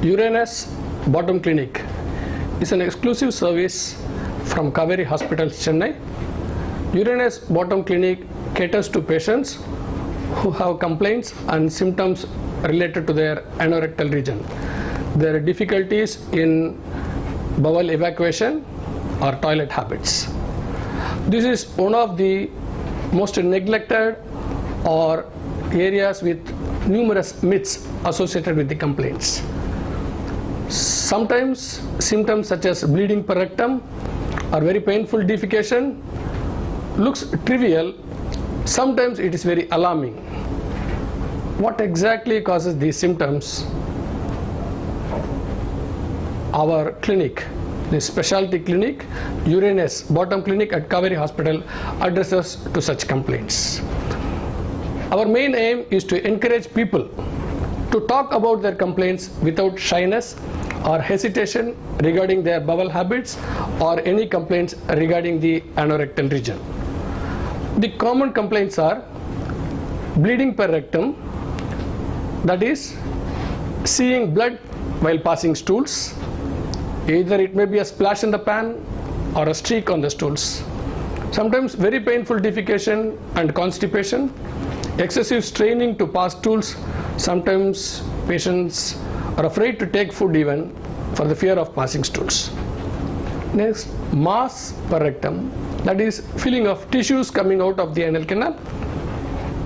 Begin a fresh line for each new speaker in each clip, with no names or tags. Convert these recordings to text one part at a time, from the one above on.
Uranus Bottom Clinic is an exclusive service from Kaveri Hospital, Chennai. Uranus Bottom Clinic caters to patients who have complaints and symptoms related to their anorectal region. There are difficulties in bowel evacuation or toilet habits. This is one of the most neglected or areas with numerous myths associated with the complaints. Sometimes symptoms such as bleeding per rectum or very painful defecation looks trivial. Sometimes it is very alarming. What exactly causes these symptoms? Our clinic, the specialty clinic, Uranus Bottom Clinic at Kaveri Hospital, addresses to such complaints. Our main aim is to encourage people to talk about their complaints without shyness or hesitation regarding their bowel habits or any complaints regarding the anorectal region. The common complaints are bleeding per rectum, that is seeing blood while passing stools. Either it may be a splash in the pan or a streak on the stools. Sometimes very painful defecation and constipation, excessive straining to pass stools. Sometimes patients are afraid to take food even for the fear of passing stools. Next, mass per rectum, that is feeling of tissues coming out of the anal canal.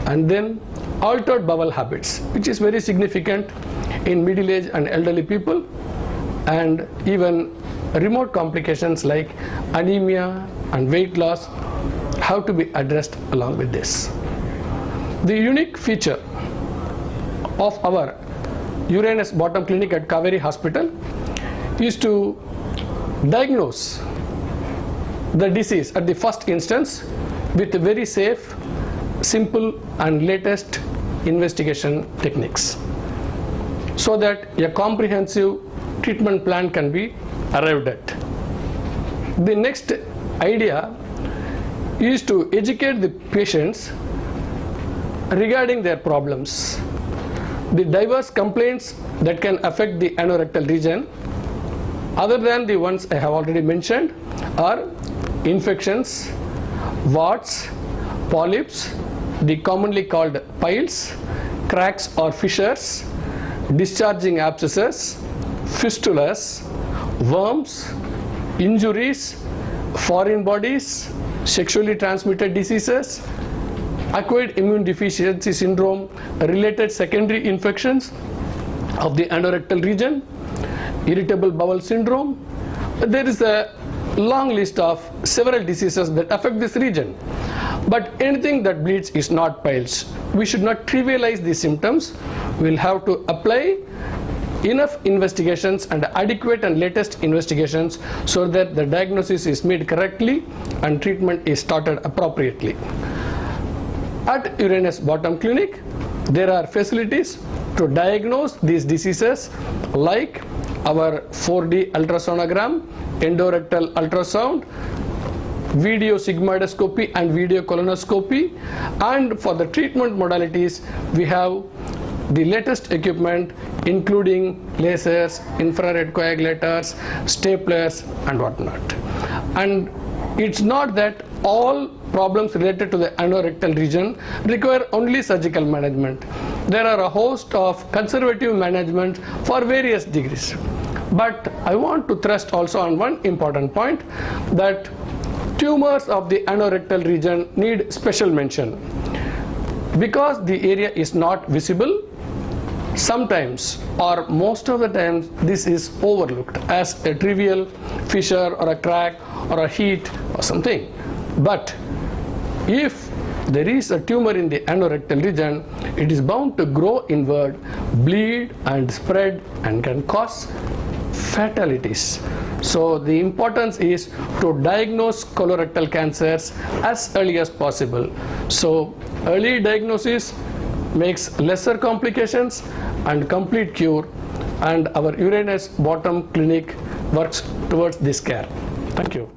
And then altered bowel habits, which is very significant in middle-aged and elderly people, and even remote complications like anemia and weight loss have to be addressed along with this. The unique feature of our Uranus Bottom Clinic at Kaveri Hospital is to diagnose the disease at the first instance with very safe, simple and latest investigation techniques, so that a comprehensive treatment plan can be arrived at. The next idea is to educate the patients regarding their problems. The diverse complaints that can affect the anorectal region, other than the ones I have already mentioned, are infections, warts, polyps, the commonly called piles, cracks or fissures, discharging abscesses, fistulas, worms, injuries, foreign bodies, sexually transmitted diseases, acquired immune deficiency syndrome, related secondary infections of the anorectal region, irritable bowel syndrome. There is a long list of several diseases that affect this region. But anything that bleeds is not piles. We should not trivialize these symptoms. We will have to apply enough investigations and adequate and latest investigations so that the diagnosis is made correctly and treatment is started appropriately. At Uranus Bottom Clinic, there are facilities to diagnose these diseases like our 4D ultrasonogram, endorectal ultrasound, video sigmoidoscopy and video colonoscopy, and for the treatment modalities we have the latest equipment including lasers, infrared coagulators, staplers and whatnot. And it's not that all problems related to the anorectal region require only surgical management. There are a host of conservative management for various degrees. But I want to thrust also on one important point, that tumors of the anorectal region need special mention. Because the area is not visible, sometimes or most of the times this is overlooked as a trivial fissure or a crack or a heat or something. But if there is a tumor in the anorectal region, it is bound to grow inward, bleed and spread and can cause fatalities. So the importance is to diagnose colorectal cancers as early as possible. So early diagnosis makes lesser complications and complete cure, and our Uranus Bottom Clinic works towards this care. Thank you.